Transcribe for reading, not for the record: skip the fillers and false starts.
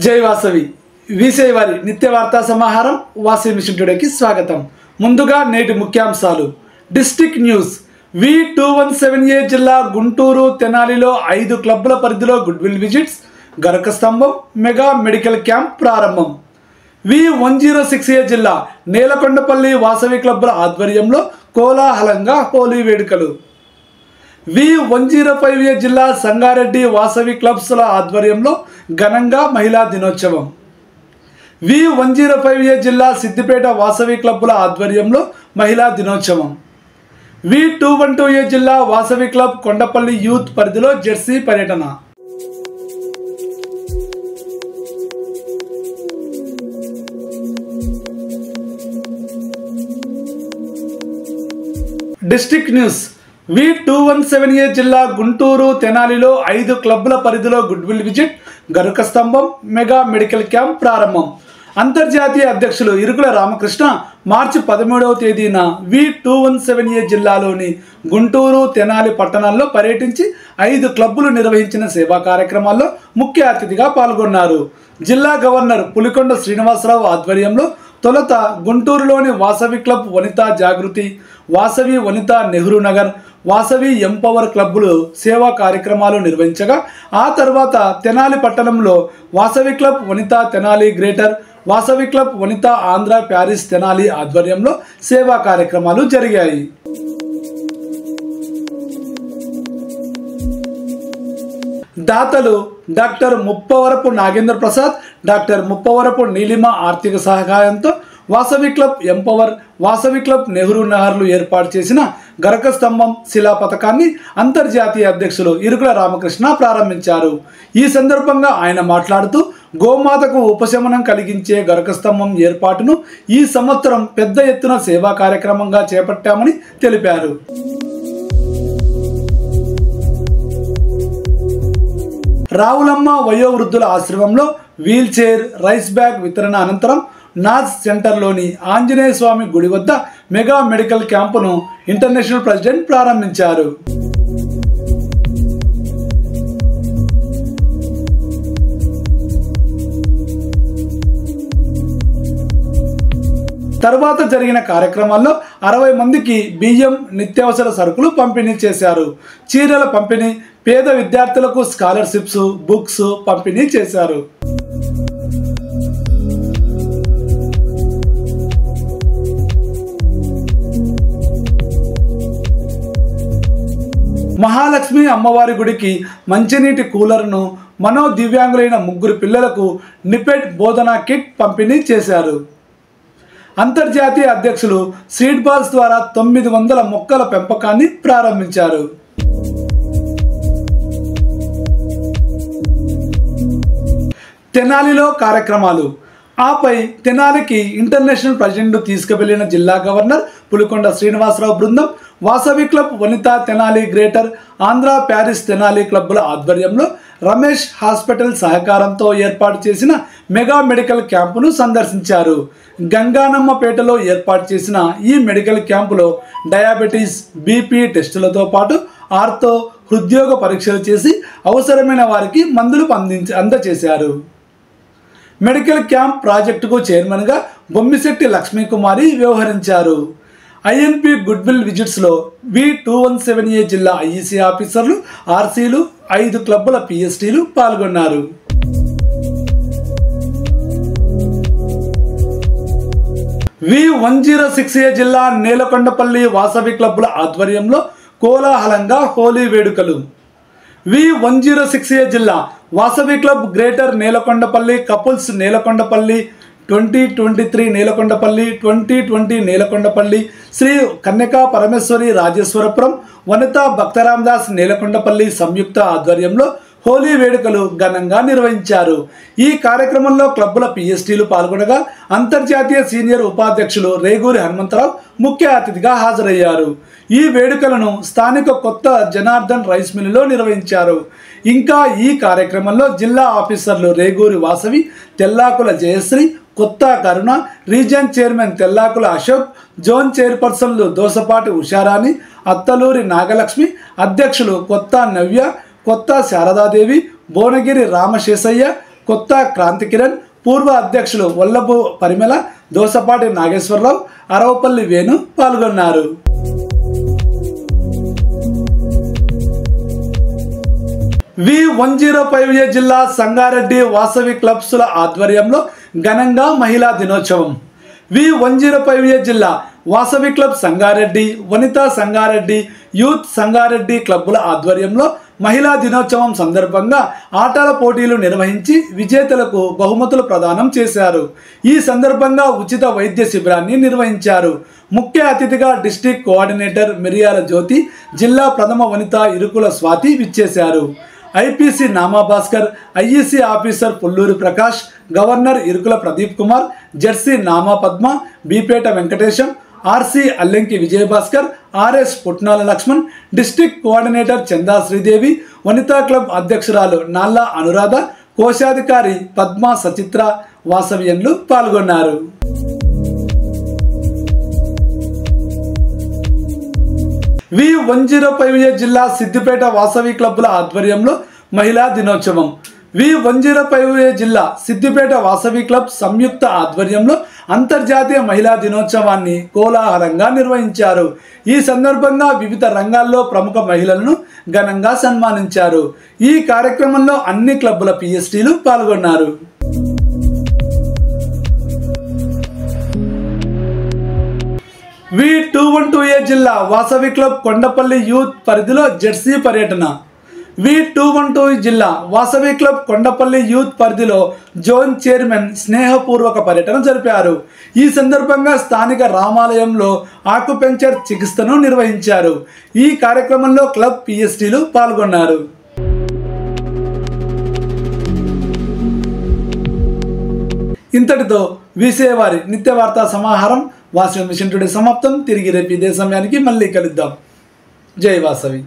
జై వాసవి వీసే వారి నిత్య వార్తా సమాహారం వాసవి మిషన్ టుడేకి స్వాగతం. ముందుగా నేటి ముఖ్యాంశాలు. District news. V217A జిల్లా గుంటూరు తెనాలిలో 5 క్లబ్బుల పరిధిలో గుడ్విల్ విజిట్స్, గరక స్తంభం, మెగా మెడికల్ క్యాంప్ ప్రారంభం. V106A జిల్లా నేలకొండపల్లి వాసవి క్లబ్బుల ఆధ్వర్యంలో కోలాహలంగా హోలీ వేడుకలు. V105A జిల్లా సంగారెడ్డి వాసవి క్లబ్స్ల ఆధ్వర్యంలో ఘనంగా మహిళా దినోత్సవం. V105A జిల్లా సిద్దిపేట వాసవి క్లబ్బుల ఆధ్వర్యంలో మహిళా దినోత్సవం. V212A జిల్లా వాసవి క్లబ్ కొండపల్లి యూత్ పరిధిలో జెర్సీ పర్యటన. District news. V217A జిల్లా గుంటూరు తెనాలిలో 5 క్లబ్బుల పరిధిలో గుడ్విల్ విజిట్, గరుక స్తంభం, మెగా మెడికల్ క్యాంప్ ప్రారంభం. అంతర్జాతీయ అధ్యక్షులు ఇరుకుల రామకృష్ణ మార్చి 17వ తేదీన V217A జిల్లాలోని గుంటూరు తెనాలి పట్టణాల్లో పర్యటించి 5 క్లబ్బులు నిర్వహించిన సేవా కార్యక్రమాల్లో ముఖ్య అతిథిగా పాల్గొన్నారు. జిల్లా గవర్నర్ పులికొండ శ్రీనివాసరావు ఆధ్వర్యంలో తొలుత గుంటూరులోని వాసవి క్లబ్ వనితా జాగృతి, వాసవి వనితా నెహ్రూ నగర్, వాసవి ఎంపవర్ క్లబ్బులు సేవా కార్యక్రమాలు నిర్వహించగా, ఆ తర్వాత తెనాలి పట్టణంలో Vasavi club Vanitha Tenali greater, Vasavi club Vanitha Andhra Paris Tenali ఆధ్వర్యంలో సేవా కార్యక్రమాలు జరిగాయి. దాతలు డాక్టర్ ముప్పవరపు నాగేంద్ర ప్రసాద్, డాక్టర్ ముప్పవరపు నీలిమ ఆర్థిక సహాయంతో Vasavi club empower, Vasavi club Nehru నగర్లు ఏర్పాటు చేసిన గరక స్తంభం శిలా పథకాన్ని అంతర్జాతీయ అధ్యక్షులు ఇరుకుల రామకృష్ణ ప్రారంభించారు. ఈ సందర్భంగా ఆయన మాట్లాడుతూ, గోమాతకు ఉపశమనం కలిగించే గరక స్తంభం ఏర్పాటును ఈ సంవత్సరం పెద్ద ఎత్తున సేవా కార్యక్రమంగా చేపట్టామని తెలిపారు. రావులమ్మ వయోవృద్ధుల ఆశ్రమంలో వీల్ చైర్, రైస్ బ్యాగ్ వితరణ అనంతరం నాజ్ సెంటర్లోని ఆంజనేయ స్వామి గుడి వద్ద మెగా మెడికల్ క్యాంపును ఇంటర్నేషనల్ ప్రెసిడెంట్ ప్రారంభించారు. తర్వాత జరిగిన కార్యక్రమాల్లో 60 మందికి బియ్యం, నిత్యావసర సరుకులు పంపిణీ చేశారు. చీరల పంపిణీ, పేద విద్యార్థులకు స్కాలర్షిప్స్, బుక్స్ పంపిణీ చేశారు. మహాలక్ష్మి అమ్మవారి గుడికి మంచినీటి కూలర్ను, మనోదివ్యాంగులైన 3 పిల్లలకు నిపెట్ బోధనా కిట్ పంపిణీ చేశారు. అంతర్జాతీయ అధ్యక్షులు సీడ్ బాల్స్ ద్వారా 900 మొక్కల పెంపకాన్ని ప్రారంభించారు. తెనాలిలో కార్యక్రమాలు. ఆపై తెనాలికి ఇంటర్నేషనల్ ప్రెసిడెంట్ తీసుకువెళ్లిన జిల్లా గవర్నర్ పులికొండ శ్రీనివాసరావు బృందం Vasavi club Vanitha Tenali greater, Andhra Paris Tenali క్లబ్బుల ఆధ్వర్యంలో రమేష్ హాస్పిటల్ సహకారంతో ఏర్పాటు చేసిన మెగా మెడికల్ క్యాంపును సందర్శించారు. గంగానమ్మపేటలో ఏర్పాటు చేసిన ఈ మెడికల్ క్యాంపులో డయాబెటీస్, బీపీ టెస్టులతో పాటు ఆర్థో, హృద్యోగ పరీక్షలు చేసి అవసరమైన వారికి మందులు అందజేశారు. మెడికల్ క్యాంప్ ప్రాజెక్టుకు చైర్మన్గా బొమ్మిశెట్టి లక్ష్మీకుమారి వ్యవహరించారు. INP గుడ్విల్ విజిట్స్లో V217A జిల్లా IEC ఆఫీసర్లు, RCలు, 5 క్లబ్బుల PSTలు పాల్గొన్నారు. V106A జిల్లా నేలకొండపల్లి వాసవి క్లబ్బుల ఆధ్వర్యంలో కోలాహలంగా హోలీ వేడుకలు. V106A జిల్లా Vasavi club greater Nelakondapalli, couples Nelakondapalli 2023 Nelakondapalli, 2020 Nelakondapalli, Sri Kanyaka Parameshwari Rajeshwarapuram, Vanitha Bhakta Ramadas Nelakondapalli సంయుక్త ఆధ్వర్యంలో హోలీ వేడుకలు ఘనంగా నిర్వహించారు. ఈ కార్యక్రమంలో క్లబ్బుల PSTలు పాల్గొనగా, అంతర్జాతీయ సీనియర్ ఉపాధ్యక్షులు రేగూరి హనుమంతరావు ముఖ్య అతిథిగా హాజరయ్యారు. ఈ వేడుకలను స్థానిక కొత్త జనార్దన్ రైస్ మిల్లులో నిర్వహించారు. ఇంకా ఈ కార్యక్రమంలో జిల్లా ఆఫీసర్లు Reguri Vasavi, Tellakula Jayasri, Kotha Karuna, region chairman Tellakula Ashok, zone చైర్పర్సన్లు దోసపాటి ఉషారాణి, అత్తలూరి నాగలక్ష్మి, అధ్యక్షులు కొత్త నవ్య, కొత్త శారదాదేవి, భువనగిరి రామశేషయ్య, కొత్త క్రాంతి కిరణ్, పూర్వ అధ్యక్షులు వల్లభు పరిమళ, దోసపాటి నాగేశ్వరరావు, అరవపల్లి వేణు పాల్గొన్నారు. V105A జిల్లా సంగారెడ్డి వాసవి క్లబ్స్ల ఆధ్వర్యంలో ఘనంగా మహిళా దినోత్సవం. V105A జిల్లా వాసవి క్లబ్ సంగారెడ్డి, వనితా సంగారెడ్డి, యూత్ సంగారెడ్డి క్లబ్బుల ఆధ్వర్యంలో మహిళా దినోత్సవం సందర్భంగా ఆటల పోటీలు నిర్వహించి విజేతలకు బహుమతులు ప్రదానం చేశారు. ఈ సందర్భంగా ఉచిత వైద్య శిబిరాన్ని నిర్వహించారు. ముఖ్య అతిథిగా డిస్ట్రిక్ట్ కోఆర్డినేటర్ మిరియాల జ్యోతి, జిల్లా ప్రథమ వనిత ఇరుకుల స్వాతి విచ్చేశారు. IPC Nama Bhaskar, IEC officer Pulluri Prakash, governor Irukula Pradeep Kumar, జెర్సీ నామా పద్మ, బీపేట Venkatesham, RC Allenki Vijayabhaskar, RS Putnala Laxman, district coordinator చందా శ్రీదేవి, వనితా క్లబ్ అధ్యక్షురాలు నాల్లా అనురాధ, కోశాధికారి పద్మా సచిత్ర వాసవ్యంలు పాల్గొన్నారు. V105A జిల్లా సిద్దిపేట వాసవి క్లబ్బుల ఆధ్వర్యంలో మహిళా దినోత్సవం. V105A జిల్లా సిద్దిపేట వాసవి క్లబ్ సంయుక్త ఆధ్వర్యంలో అంతర్జాతీయ మహిళా దినోత్సవాన్ని కోలాహలంగా నిర్వహించారు. ఈ సందర్భంగా వివిధ రంగాల్లో ప్రముఖ మహిళలను ఘనంగా సన్మానించారు. ఈ కార్యక్రమంలో అన్ని క్లబ్బుల పిఎస్టీలు పాల్గొన్నారు. V212A జిల్లా వాసవి క్లబ్ కొండపల్లి యూత్ పరిధిలో జెర్సీ పర్యటన. V212 జిల్లా వాసవి క్లబ్ కొండపల్లి యూత్ పరిధిలో జోన్ చైర్మన్ స్నేహపూర్వక పర్యటన జరిపారు. ఈ సందర్భంగా స్థానిక రామాలయంలో ఆకుపెంచర్ చికిత్సను నిర్వహించారు. ఈ కార్యక్రమంలో క్లబ్ పిఎస్టీలు పాల్గొన్నారు. ఇంతటితో వీసేవారి నిత్య వార్తా సమాహారం వాసవి మిషన్ టుడే సమాప్తం. తిరిగి రేపు ఇదే సమయానికి మళ్ళీ కలుద్దాం. జై వాసవి.